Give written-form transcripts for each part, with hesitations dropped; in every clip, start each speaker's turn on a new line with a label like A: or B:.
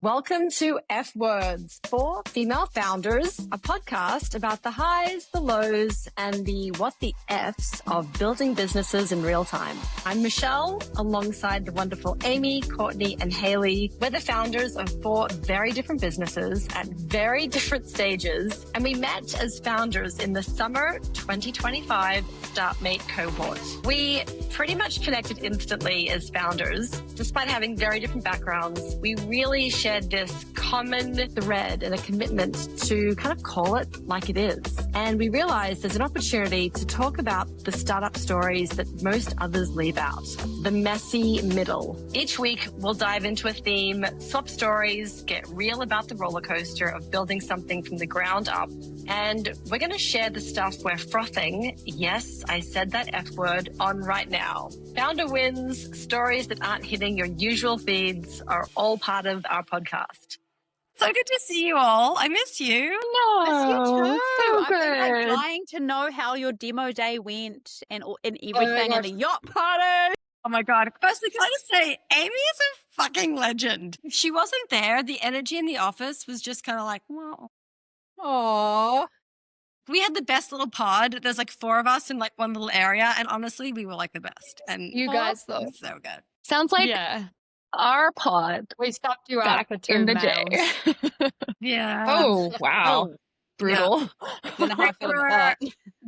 A: Welcome to F Words for Female Founders, a podcast about the highs, the lows, and the what the Fs of building businesses in real time. I'm Michelle, alongside the wonderful Amy, Courtney, and Haley. We're the founders of 4 very different businesses at very different stages, and we met as founders in the summer 2025 StartMate cohort. We pretty much connected instantly as founders. Despite having very different backgrounds, we really shared this common thread and a commitment to kind of call it like it is. And we realized there's an opportunity to talk about the startup stories that most others leave out, the messy middle. Each week, we'll dive into a theme, swap stories, get real about the roller coaster of building something from the ground up. And we're going to share the stuff we're frothing, yes, I said that F word, on right now. Founder wins, stories that aren't hitting your usual feeds are all part of our podcast.
B: So good to see you all. I miss you.
C: Miss you too.
A: so
C: I've been like
A: good.
C: dying to know how your demo day went and everything and the yacht party.
B: Oh my God. Firstly, can I just say, Amy is a fucking legend. If she wasn't there, the energy in the office was just kind of like, well.
C: Aww.
B: We had the best little pod. There's like 4 of us in like one little area. And honestly, we were like the best. And
D: You guys, though.
B: so good.
A: Sounds like our pod
D: We stopped you out
A: back
D: for 2
A: in the
D: males.
A: day.
B: Yeah.
A: Oh, wow. Brutal.
C: Don't know how I feel about that.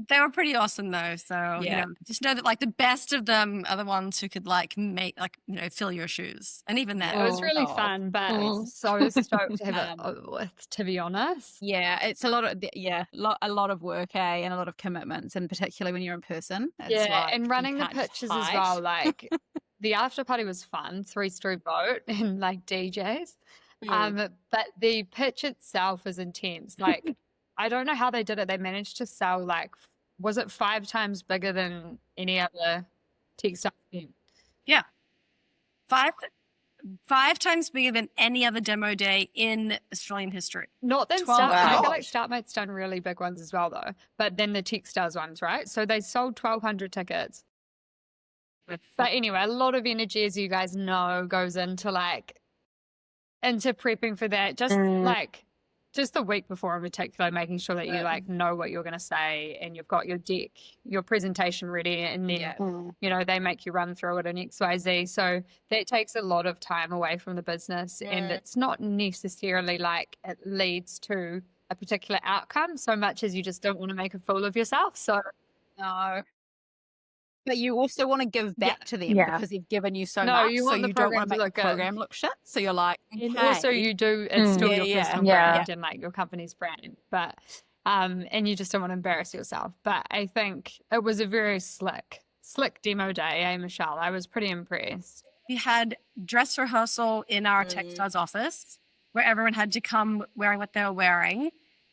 B: They were pretty awesome though. So,
C: Yeah.
B: just know that like the best of them are the ones who could like make, like, fill your shoes. And even that.
D: It was really
C: Oh.
D: fun, but
A: Oh.
D: so stoked to have it with, to be honest.
C: Yeah, it's a lot of work, and a lot of commitments, and particularly when you're in person. It's
D: Yeah,
C: like
D: and
C: you
D: running the
C: can't
D: pitches as
C: hide.
D: well. Like the after party was fun, 3-story boat and like DJs. But the pitch itself is intense. Like I don't know how they did it. They managed to sell like, was it 5 times bigger than any other textile event?
B: Yeah. 5 times bigger than any other demo day in Australian history.
D: Not than
B: 12
D: Start. I
A: hours.
D: feel like StartMate's done really big ones as well, though. But then the Techstars ones, right? So they sold 1,200 tickets. But anyway, a lot of energy, as you guys know, goes into prepping for that. Just the week before in particular, making sure that you like know what you're going to say and you've got your deck, your presentation ready, and then they make you run through it in XYZ. So that takes a lot of time away from the business, and it's not necessarily like it leads to a particular outcome so much as you just don't want to make a fool of yourself. So
C: No. But you also want to give back to them
A: Yeah.
C: because they've given you so
D: No,
C: much.
D: you
C: So
D: want the
C: you don't
D: program
C: want
D: to
C: to make
D: look
C: the
D: good.
C: program look shit. So you're like,
D: and
C: okay.
D: also you do, it's still your
C: Yeah,
D: personal
A: yeah.
D: brand and like your company's brand, but and you just don't want to embarrass yourself. But I think it was a very slick demo day, Michelle? I was pretty impressed.
B: We had dress rehearsal in our textiles office where everyone had to come wearing what they were wearing.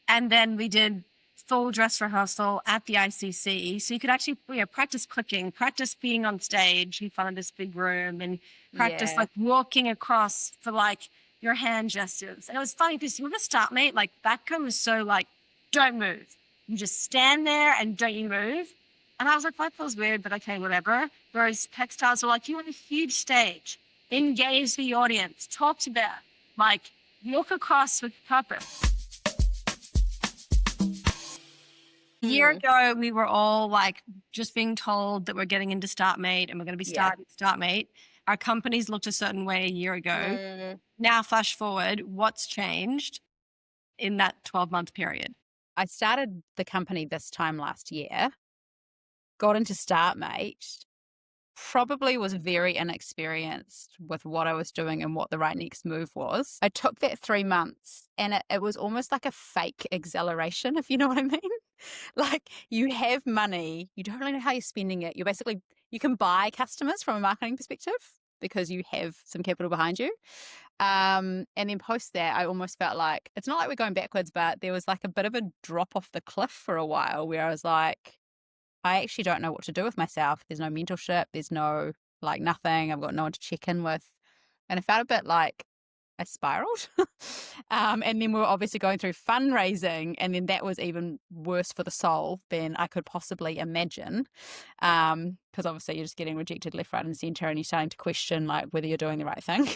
B: And then we did full dress rehearsal at the ICC. So you could actually practice cooking, practice being on stage in front of this big room, and practice
C: Yeah.
B: like walking across for like your hand gestures. And it was funny because with a StartMate, like Batcom was so like, don't move. You just stand there and don't you move. And I was like, that feels weird, but okay, whatever. Whereas textiles were like, you're on a huge stage, engage the audience, talk to them, like walk across with purpose. A year ago, we were all like just being told that we're getting into StartMate and we're going to be starting StartMate. Our companies looked a certain way a year ago. Now, flash forward, what's changed in that 12-month period?
C: I started the company this time last year, got into StartMate, probably was very inexperienced with what I was doing and what the right next move was. I took that 3 months and it was almost like a fake exhilaration, if you know what I mean. Like you have money, you don't really know how you're spending it. You can buy customers from a marketing perspective because you have some capital behind you. And then post that, I almost felt like, it's not like we're going backwards, but there was like a bit of a drop off the cliff for a while where I was like, I actually don't know what to do with myself. There's no mentorship. There's no, like, nothing. I've got no one to check in with. And I felt a bit like I spiraled. And then we were obviously going through fundraising, and then that was even worse for the soul than I could possibly imagine. Because obviously you're just getting rejected left, right, and center, and you're starting to question like whether you're doing the right thing.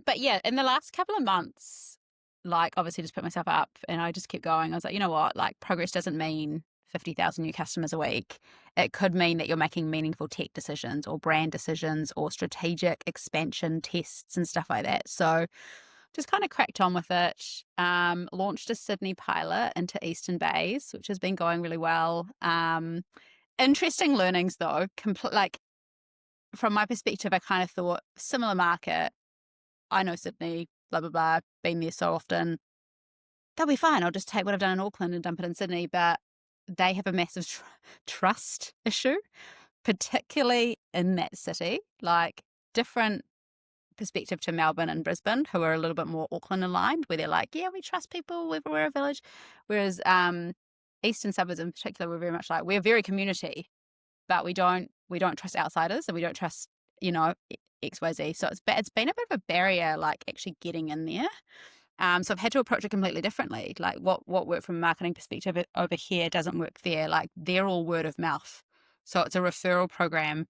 C: But yeah, in the last couple of months, like obviously just put myself up and I just kept going. I was like, you know what, like progress doesn't mean 50,000 new customers a week. It could mean that you're making meaningful tech decisions or brand decisions or strategic expansion tests and stuff like that. So just kind of cracked on with it. Launched a Sydney pilot into Eastern Bays, which has been going really well. Interesting learnings though. Like from my perspective, I kind of thought similar market. I know Sydney, blah, blah, blah, been there so often. They'll be fine. I'll just take what I've done in Auckland and dump it in Sydney. But they have a massive trust issue, particularly in that city. Like different perspective to Melbourne and Brisbane, who are a little bit more Auckland aligned, where they're like, yeah, we trust people, we're a village. Whereas eastern suburbs in particular, we're very much like, we're very community, but we don't trust outsiders and we don't trust, XYZ. So it's been a bit of a barrier, like actually getting in there. So I've had to approach it completely differently. Like what worked from a marketing perspective over here doesn't work there. Like they're all word of mouth. So it's a referral program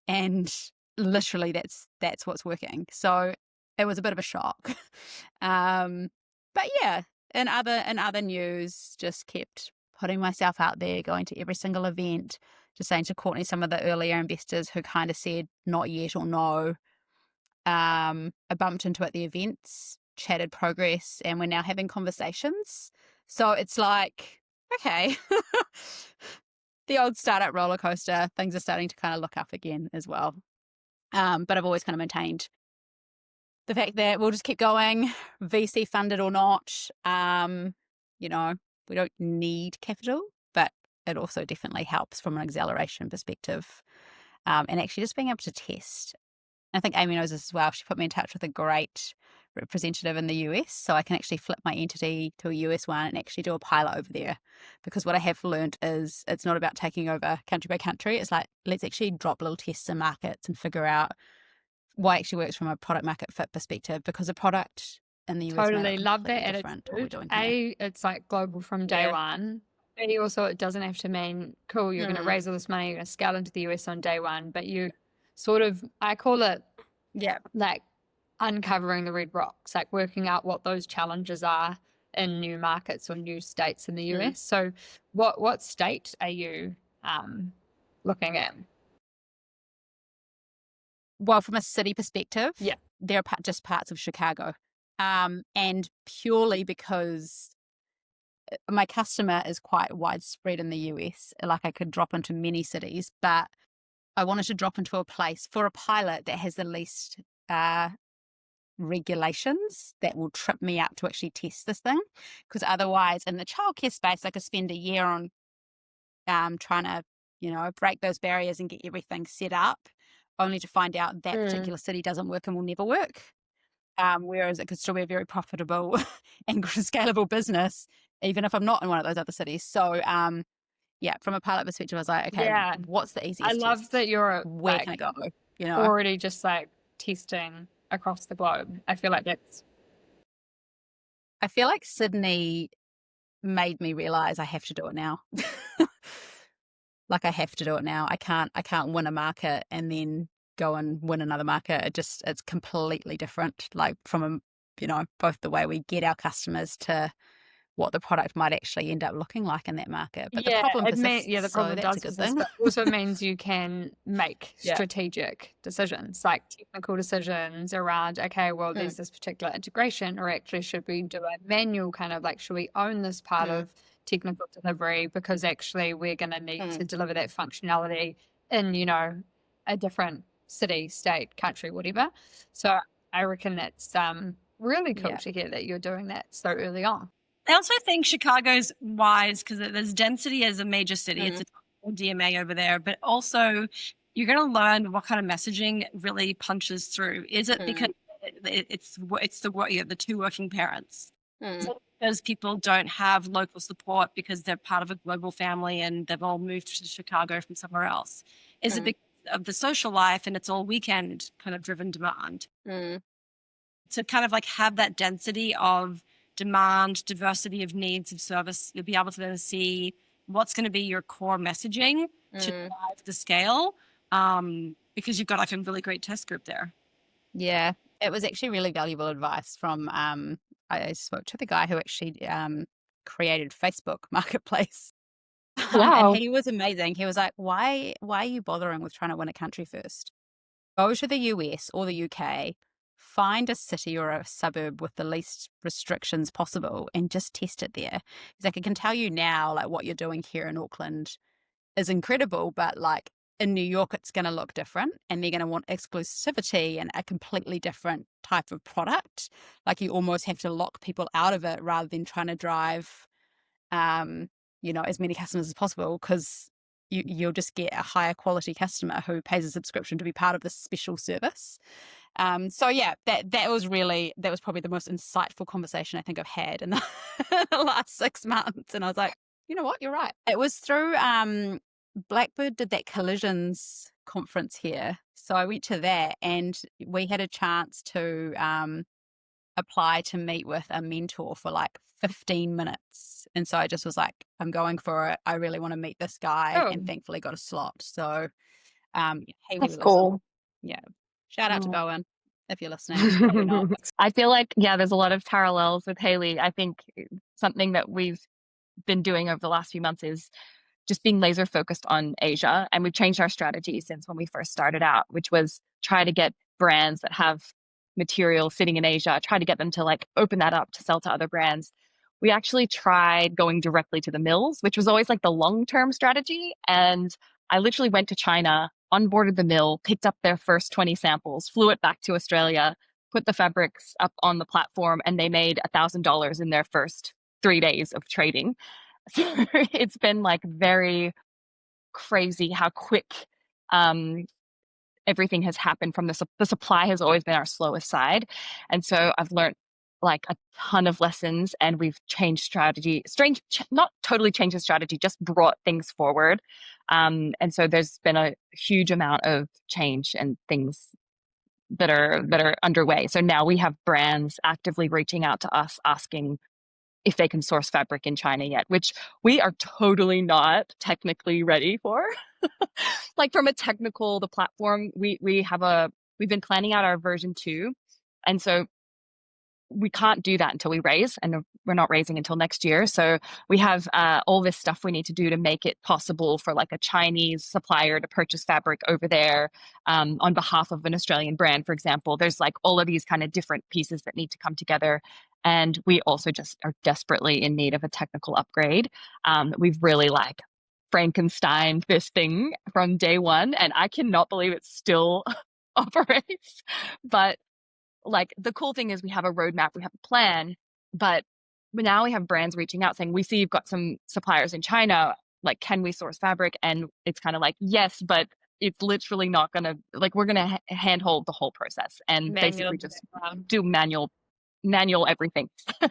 C: and literally that's what's working. So it was a bit of a shock. But yeah, in other news, just kept putting myself out there, going to every single event, just saying to Courtney, some of the earlier investors who kind of said not yet or no. I bumped into at the events, chatted progress, and we're now having conversations. So it's like, okay, the old startup roller coaster, things are starting to kind of look up again as well. But I've always kind of maintained the fact that we'll just keep going, VC funded or not. We don't need capital, but it also definitely helps from an acceleration perspective. And actually just being able to test. I think Amy knows this as well. She put me in touch with a great representative in the US, so I can actually flip my entity to a US one and actually do a pilot over there. Because what I have learned is it's not about taking over country by country. It's like, let's actually drop little tests in markets and figure out what actually works from a product market fit perspective, because a product in the US
D: Totally love that
C: different to what we're
D: attitude.
C: doing here.
D: It's like global from day one. B, also, it doesn't have to mean, cool, you're going to raise all this money, you're going to scale into the US on day one, but you sort of, I call it like uncovering the red rocks, like working out what those challenges are in new markets or new states in the US. So what state are you looking at?
C: Well, from a city perspective,
D: Yeah.
C: there are just parts of Chicago. And purely because my customer is quite widespread in the US, like I could drop into many cities, but I wanted to drop into a place for a pilot that has the least regulations that will trip me up to actually test this thing. Because otherwise, in the childcare space, I could spend a year on trying to, break those barriers and get everything set up, only to find out that particular city doesn't work and will never work. Whereas it could still be a very profitable and scalable business, even if I'm not in one of those other cities. So, from a pilot perspective, I was like, okay, what's the easiest
D: I love
C: test?
D: that you're
C: Where can I go?
D: Already just like testing across the globe. I feel like
C: Sydney made me realize I have to do it now. Like I have to do it now. I can't win a market and then go and win another market. It's completely different. Like from both the way we get our customers to what the product might actually end up looking like in that market. But the problem persists.
D: The problem
C: that's
D: does
C: a good thing.
D: But also means you can make strategic decisions, like technical decisions around, okay, well, there's this particular integration, or actually should we do a manual kind of like, should we own this part of technical delivery, because actually we're going to need to deliver that functionality in, a different city, state, country, whatever. So I reckon that's really cool to hear that you're doing that so early on.
B: I also think Chicago's wise because there's density as a major city. It's a DMA over there, but also you're going to learn what kind of messaging really punches through. Is it because it's the two working parents? Is it because people don't have local support because they're part of a global family and they've all moved to Chicago from somewhere else? Is it because of the social life and it's all weekend kind of driven demand? To kind of like have that density of demand, diversity of needs of service, you'll be able to then see what's going to be your core messaging to drive the scale, because you've got like a really great test group there.
C: Yeah. it was actually really valuable advice from, I spoke to the guy who actually created Facebook Marketplace. And
E: Wow.
C: he was amazing. He was like, why are you bothering with trying to win a country first? Go to the US or the UK, find a city or a suburb with the least restrictions possible and just test it there. Because I can tell you now, like what you're doing here in Auckland is incredible, but like in New York, it's going to look different and they're going to want exclusivity and a completely different type of product. Like you almost have to lock people out of it rather than trying to drive, as many customers as possible, because you'll just get a higher quality customer who pays a subscription to be part of this special service. So yeah, that was probably the most insightful conversation I think I've had in the last 6 months. And I was like, you know what, you're right. It was through Blackbird did that collisions conference here. So I went to that and we had a chance to apply to meet with a mentor for like 15 minutes. And so I just was like, I'm going for it. I really want to meet this guy, and thankfully got a slot. So he was
E: That's
C: awesome.
E: cool.
C: Yeah. Shout out to
E: Mm.
C: Bowen if you're listening. Probably not.
F: I feel like, there's a lot of parallels with Haley. I think something that we've been doing over the last few months is just being laser focused on Asia. And we've changed our strategy since when we first started out, which was try to get brands that have material sitting in Asia, try to get them to like open that up to sell to other brands. We actually tried going directly to the mills, which was always like the long-term strategy. And I literally went to China, onboarded the mill, picked up their first 20 samples, flew it back to Australia, put the fabrics up on the platform, and they made $1,000 in their first 3 days of trading. So it's been like very crazy how quick everything has happened. From the supply has always been our slowest side. And so I've learned like a ton of lessons, and we've changed strategy, not totally changed the strategy, just brought things forward. And so there's been a huge amount of change and things that are underway. So now we have brands actively reaching out to us asking if they can source fabric in China yet, which we are totally not technically ready for. Like from a technical, the platform, we've been planning out our version 2. And so we can't do that until we raise, and we're not raising until next year. So we have all this stuff we need to do to make it possible for like a Chinese supplier to purchase fabric over there on behalf of an Australian brand, for example. There's like all of these kind of different pieces that need to come together. And we also just are desperately in need of a technical upgrade. We've really like Frankenstein this thing from day one, and I cannot believe it still operates. But like the cool thing is we have a roadmap, we have a plan, but now we have brands reaching out saying, we see you've got some suppliers in China, like, can we source fabric? And it's kind of like, yes, but it's literally not going to, like, we're going to handhold the whole process and basically just do manual everything. So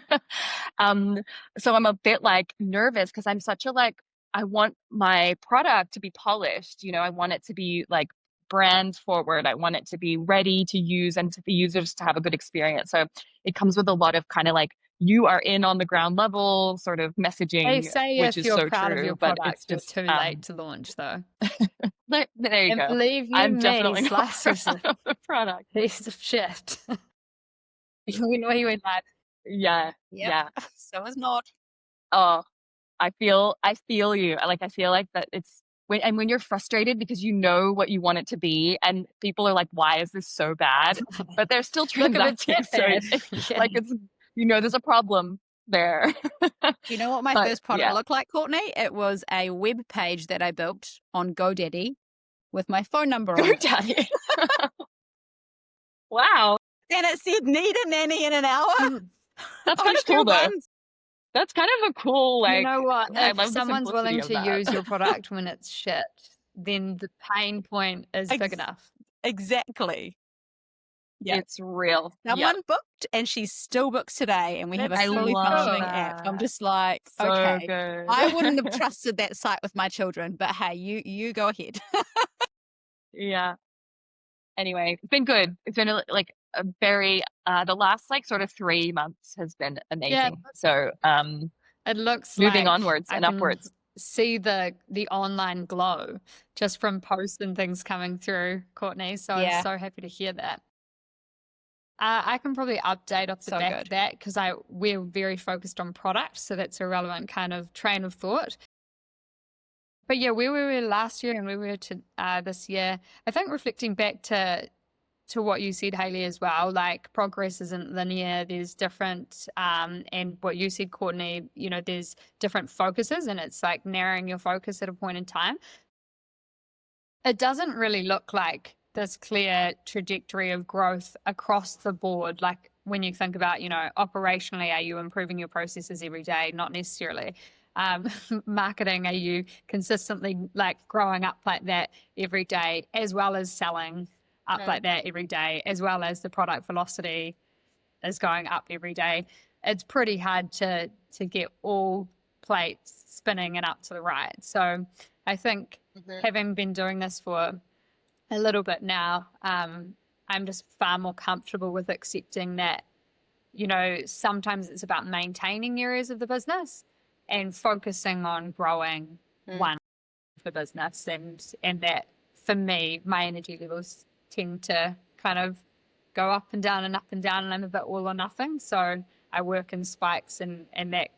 F: I'm a bit like nervous because I'm such a like, I want my product to be polished, I want it to be like brand forward. I want it to be ready to use and to the users to have a good experience. So it comes with a lot of kind of like, you are in on the ground level sort of messaging,
D: They say
F: which
D: if
F: is
D: you're
F: so
D: proud
F: true,
D: of your
F: but
D: product,
F: it's just
D: you're too late to launch, though.
F: there you
D: And
F: go.
D: believe you
F: I'm
D: me,
F: definitely not
D: slices
F: proud of the product.
D: piece of shit. We know you ain't like,
F: Yeah, yeah.
C: So is not.
F: Oh, I feel you. Like I feel like that it's when you're frustrated because you know what you want it to be, and people are like, "Why is this so bad?" But they're still
D: look at
F: transacting. So
D: it.
F: like it's there's a problem there.
C: Do you know what my
F: But,
C: first product
F: yeah.
C: looked like, Courtney? It was a web page that I built on GoDaddy with my phone number on it.
F: GoDaddy. Wow,
C: And it said, need a nanny in an hour.
F: that's
C: on
F: kind of cool
C: two
F: though.
C: buns.
F: That's kind of a cool like.
D: You know what?
F: I
D: If
F: love the
D: someone's
F: simplicity
D: willing
F: of
D: to
F: that.
D: use your product when it's shit, then the pain point is big enough.
C: Exactly. Yeah.
F: It's real.
C: Someone booked and she still books today, and we have a
F: I
C: fully
F: love
C: functioning app. I'm
F: that.
C: just like,
F: So
C: okay.
F: good.
C: I wouldn't have trusted that site with my children, but hey, you go ahead.
F: Yeah. Anyway, it's been good. It's been like a very the last like sort of 3 months has been amazing. So
D: It looks
F: moving
D: like
F: onwards
D: I
F: and
D: can
F: upwards.
D: see the online glow just from posts and things coming through, Courtney. So
C: Yeah.
D: I'm so happy to hear that. I can probably update off the
C: So
D: back
C: good.
D: of that because we're very focused on product, so that's a relevant kind of train of thought. But yeah, where we were last year and where we were to this year, I think reflecting back to what you said, Hayley, as well, like progress isn't linear. There's different, and what you said, Courtney, you know, there's different focuses, and it's like narrowing your focus at a point in time. It doesn't really look like this clear trajectory of growth across the board. Like when you think about, you know, operationally, are you improving your processes every day? Not necessarily. Marketing, are you consistently like growing up like that every day, as well as selling up like that every day, as well as the product velocity is going up every day? It's pretty hard to get all plates spinning and up to the right. So I think having been doing this for a little bit now, I'm just far more comfortable with accepting that, you know, sometimes it's about maintaining areas of the business and focusing on growing one of the business. And that, for me, my energy levels tend to kind of go up and down and up and down, and I'm a bit all or nothing. So I work in spikes, and that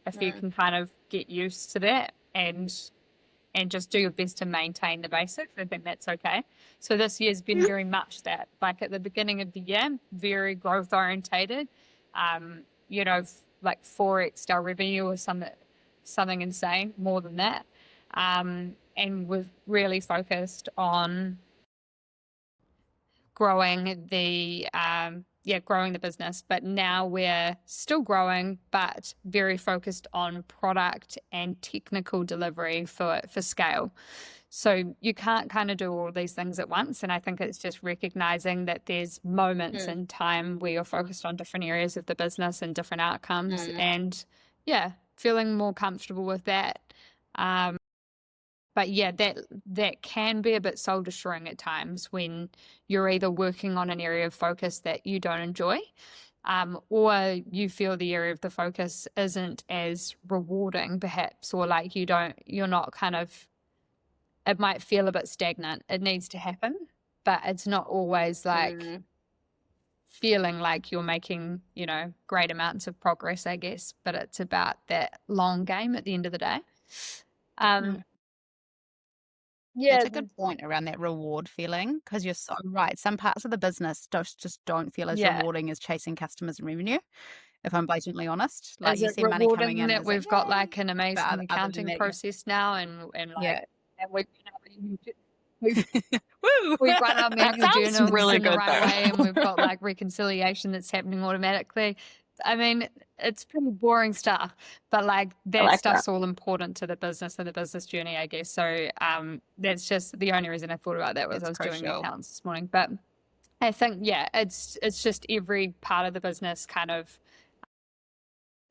D: if you can kind of get used to that and just do your best to maintain the basics, I think that's okay. So this year's been very much that. Like at the beginning of the year, very growth orientated. You know, like 4x our revenue or something insane, more than that. And we've really focused on growing the business. But now we're still growing, but very focused on product and technical delivery for scale. So you can't kind of do all these things at once. And I think it's just recognizing that there's moments in time where you're focused on different areas of the business and different outcomes. And yeah, feeling more comfortable with that. But yeah, that can be a bit soul destroying at times when you're either working on an area of focus that you don't enjoy, or you feel the area of the focus isn't as rewarding, perhaps, or like you're not kind of, it might feel a bit stagnant. It needs to happen, but it's not always like feeling like you're making, you know, great amounts of progress, I guess, but it's about that long game at the end of the day. Yeah,
C: That's a good point around that reward feeling, because you're so right. Some parts of the business just don't feel as rewarding as chasing customers and revenue, if I'm blatantly honest. Like
D: is
C: you
D: it
C: see money coming
D: rewarding
C: in,
D: that
C: it's
D: we've
C: like,
D: got
C: yay.
D: like an amazing
C: other than
D: accounting
C: that, yeah.
D: process now, and like, and we've
C: Woo!
D: run our manual
F: sounds
D: journals
F: really
D: in the
F: good,
D: right
F: though.
D: way, and we've got like reconciliation that's happening automatically. I mean, it's pretty boring stuff, but like that
F: like
D: stuff's all important to the business and the business journey, I guess. So that's just the only reason I thought about that was
C: It's
D: I was doing the
C: crucial.
D: accounts this morning. But I think, yeah, it's just every part of the business kind of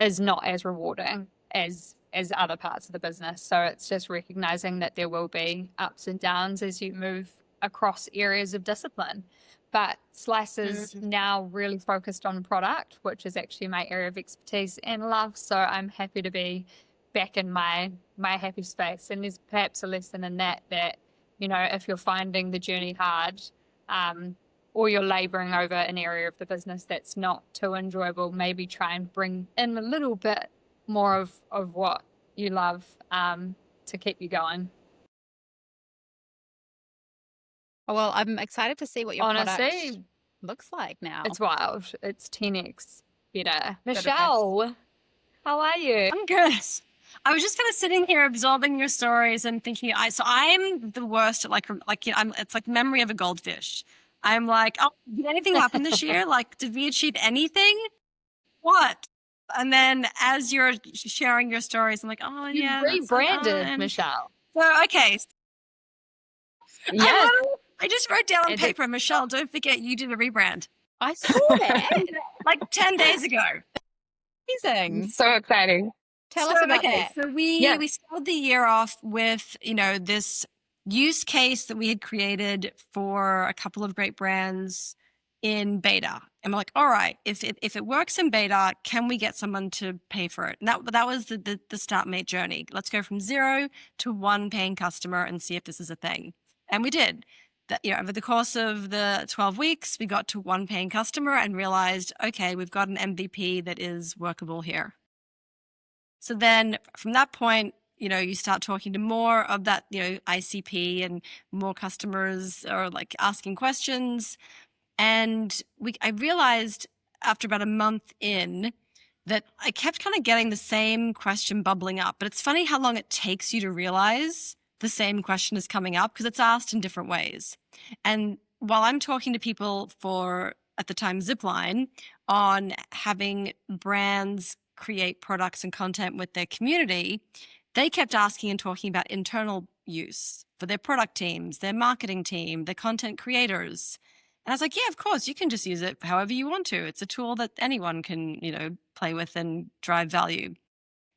D: is not as rewarding as other parts of the business. So it's just recognizing that there will be ups and downs as you move across areas of discipline. But Slice is now really focused on product, which is actually my area of expertise and love. So I'm happy to be back in my happy space. And there's perhaps a lesson in that, you know, if you're finding the journey hard, or you're laboring over an area of the business that's not too enjoyable, maybe try and bring in a little bit more of what you love to keep you going.
C: Oh, well, I'm excited to see what your product
D: Honestly,
C: looks like now.
D: it's wild. It's 10x better.
B: Michelle, how are you? I'm good. I was just kind of sitting here absorbing your stories and thinking. I'm the worst at like you know, it's like memory of a goldfish. I'm like, oh, did anything happen this year? Like, did we achieve anything? What? And then as you're sharing your stories, I'm like, oh
D: You
B: yeah,
D: rebranded, Michelle.
B: So okay,
F: Yes.
B: I just wrote down on paper, Michelle, don't forget you did a rebrand.
C: I saw that.
B: Like 10 days ago.
C: Amazing.
F: So exciting.
C: Tell us about that.
B: So we started the year off with, you know, this use case that we had created for a couple of great brands in beta. And we're like, all right, if it works in beta, can we get someone to pay for it? And that was the StartMate journey. Let's go from 0 to 1 paying customer and see if this is a thing. And we did. over the course of the 12 weeks, we got to one paying customer and realized, okay, we've got an MVP that is workable here. So then from that point, you start talking to more of that, ICP, and more customers are like asking questions. And I realized after about a month in that I kept kind of getting the same question bubbling up. But it's funny how long it takes you to realize the same question is coming up, because it's asked in different ways. And while I'm talking to people for, at the time, Zipline, on having brands create products and content with their community, they kept asking and talking about internal use for their product teams, their marketing team, their content creators. And I was like, yeah, of course, you can just use it however you want to. It's a tool that anyone can, play with and drive value.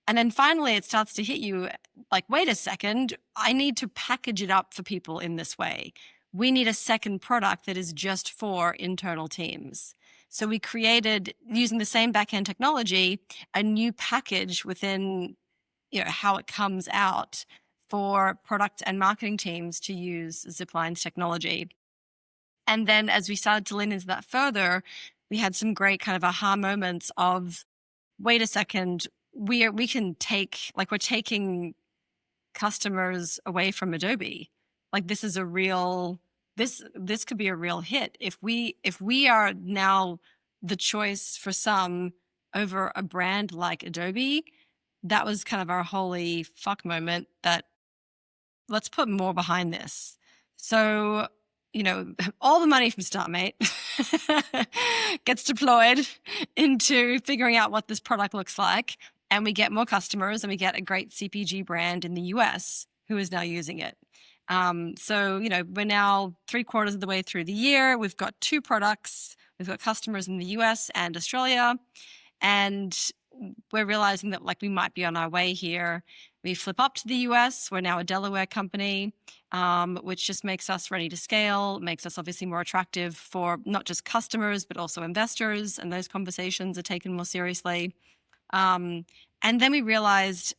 B: And then finally, it starts to hit you like, wait a second, I need to package it up for people in this way. We need a second product that is just for internal teams. So we created, using the same backend technology, a new package within how it comes out for product and marketing teams to use Zipline's technology. And then as we started to lean into that further, we had some great kind of aha moments of, wait a second, we're taking customers away from Adobe. Like, this is this could be a real hit. If we are now the choice for some over a brand like Adobe, that was kind of our holy fuck moment, that let's put more behind this. So, all the money from StartMate gets deployed into figuring out what this product looks like. And we get more customers, and we get a great CPG brand in the US who is now using it. So, we're now 3/4 of the way through the year. We've got 2 products. We've got customers in the US and Australia. And we're realizing that we might be on our way here. We flip up to the US. We're now a Delaware company, which just makes us ready to scale, makes us obviously more attractive for not just customers, but also investors. And those conversations are taken more seriously. And then we realized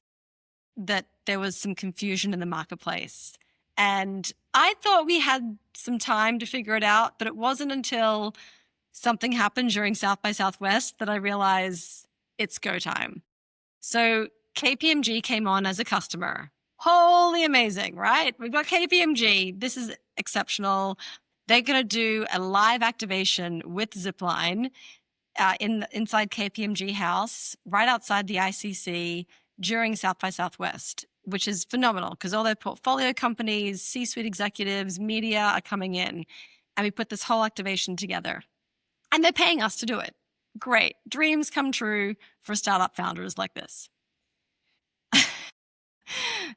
B: that there was some confusion in the marketplace. And I thought we had some time to figure it out, but it wasn't until something happened during South by Southwest that I realized it's go time. So KPMG came on as a customer. Holy amazing, right? We've got KPMG. This is exceptional. They're going to do a live activation with Zipline inside KPMG House, right outside the ICC during South by Southwest, which is phenomenal because all their portfolio companies, C-suite executives, media are coming in. And we put this whole activation together. And they're paying us to do it. Great. Dreams come true for startup founders like this.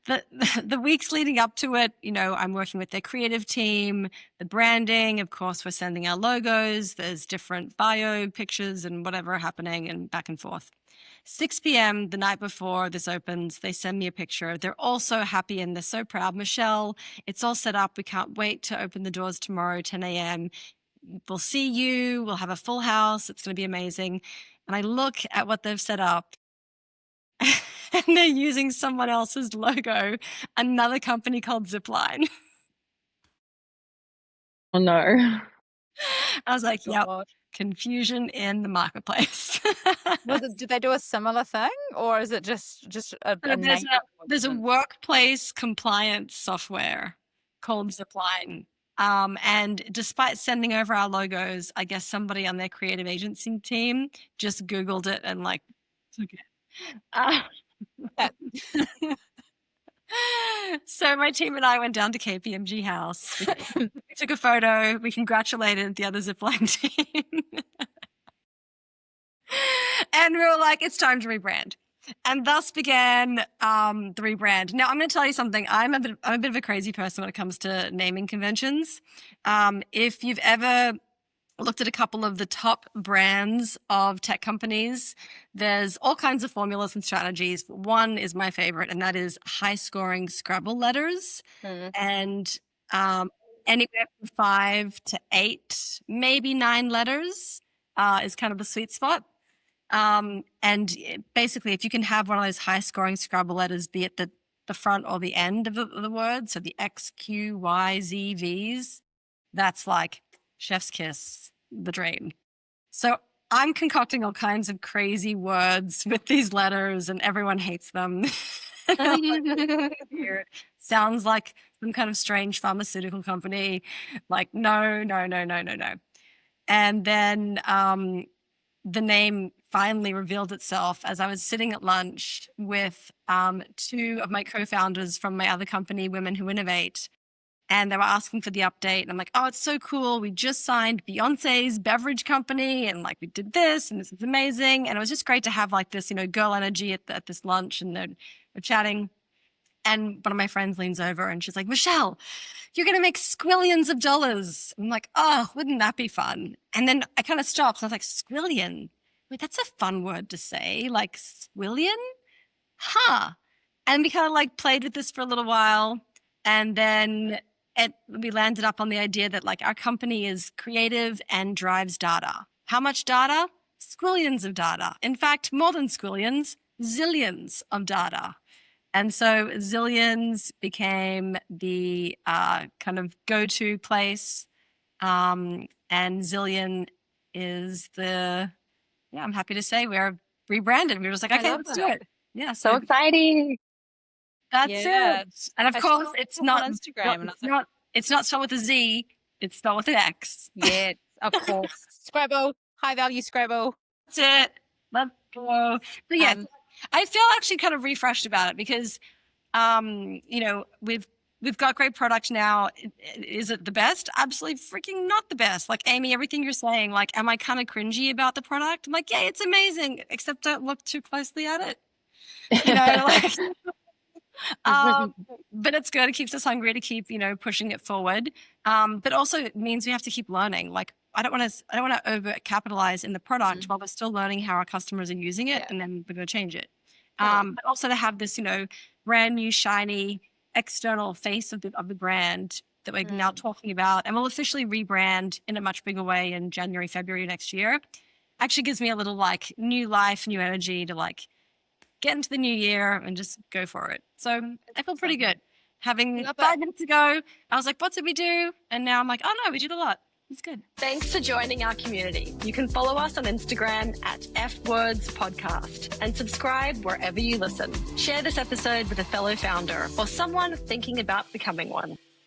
B: The weeks leading up to it, I'm working with their creative team, the branding. Of course, we're sending our logos. There's different bio pictures and whatever happening, and back and forth. 6 p.m. the night before this opens, they send me a picture. They're all so happy and they're so proud. Michelle, it's all set up. We can't wait to open the doors tomorrow, 10 a.m. We'll see you. We'll have a full house. It's going to be amazing. And I look at what they've set up and they're using someone else's logo, another company called Zipline.
F: Oh no.
B: I was like, yep, confusion in the marketplace.
C: Did they do a similar thing, or is it just
B: there's a workplace compliance software called Zipline. And despite sending over our logos, I guess somebody on their creative agency team just Googled it and okay. So my team and I went down to KPMG House. We took a photo. We congratulated the other Zipline team. And we were like, it's time to rebrand. And thus began the rebrand. Now, I'm going to tell you something. I'm a bit of a crazy person when it comes to naming conventions. If you've ever looked at a couple of the top brands of tech companies, there's all kinds of formulas and strategies. One is my favorite, and that is high-scoring Scrabble letters. And anywhere from 5 to 8, maybe 9 letters is kind of the sweet spot. And basically, if you can have one of those high-scoring Scrabble letters be at the front or the end of the word, so the X, Q, Y, Z, Vs, that's like chef's kiss, the dream. So I'm concocting all kinds of crazy words with these letters and everyone hates them. Weird. Sounds like some kind of strange pharmaceutical company. Like, no. And then the name finally revealed itself as I was sitting at lunch with two of my co-founders from my other company, Women Who Innovate. And they were asking for the update. And I'm like, oh, it's so cool. We just signed Beyonce's beverage company. And like, we did this and this is amazing. And it was just great to have like this, girl energy at this lunch. And we're chatting. And one of my friends leans over and she's like, Michelle, you're going to make squillions of dollars. I'm like, oh, wouldn't that be fun? And then I kind of stopped. I was like, squillion? Wait, that's a fun word to say. Like squillion? Huh. And we kind of like played with this for a little while. And then we landed up on the idea that like our company is creative and drives data. How much data? Squillions of data. In fact, more than squillions, zillions of data. And so Zillions became the kind of go-to place. And Zillion is I'm happy to say we're rebranded. We were just like, okay, let's do it. Yeah.
F: So exciting.
B: That's it. And of course, it's not
C: on Instagram.
B: It's not spelled with a Z. It's spelled with an X.
C: Yeah, of course. Scrabble, high value Scrabble.
B: That's it. Let's go. So yeah, I feel actually kind of refreshed about it because, we've got great product now. Is it the best? Absolutely freaking not the best. Like Amy, everything you're saying, like, am I kind of cringy about the product? I'm like, yeah, it's amazing, except don't look too closely at it. But it's good. It keeps us hungry to keep, pushing it forward. But also it means we have to keep learning. Like I don't want to over capitalize in the product while we're still learning how our customers are using it, and then we're going to change it. But also to have this, brand new shiny external face of the brand that we're now talking about, and we'll officially rebrand in a much bigger way in January, February next year. Actually gives me a little like new life, new energy to like get into the new year and just go for it. So I feel pretty good. Having 5 minutes ago, I was like, what did we do? And now I'm like, oh no, we did a lot. It's good.
A: Thanks for joining our community. You can follow us on Instagram at FWords Podcast and subscribe wherever you listen. Share this episode with a fellow founder or someone thinking about becoming one.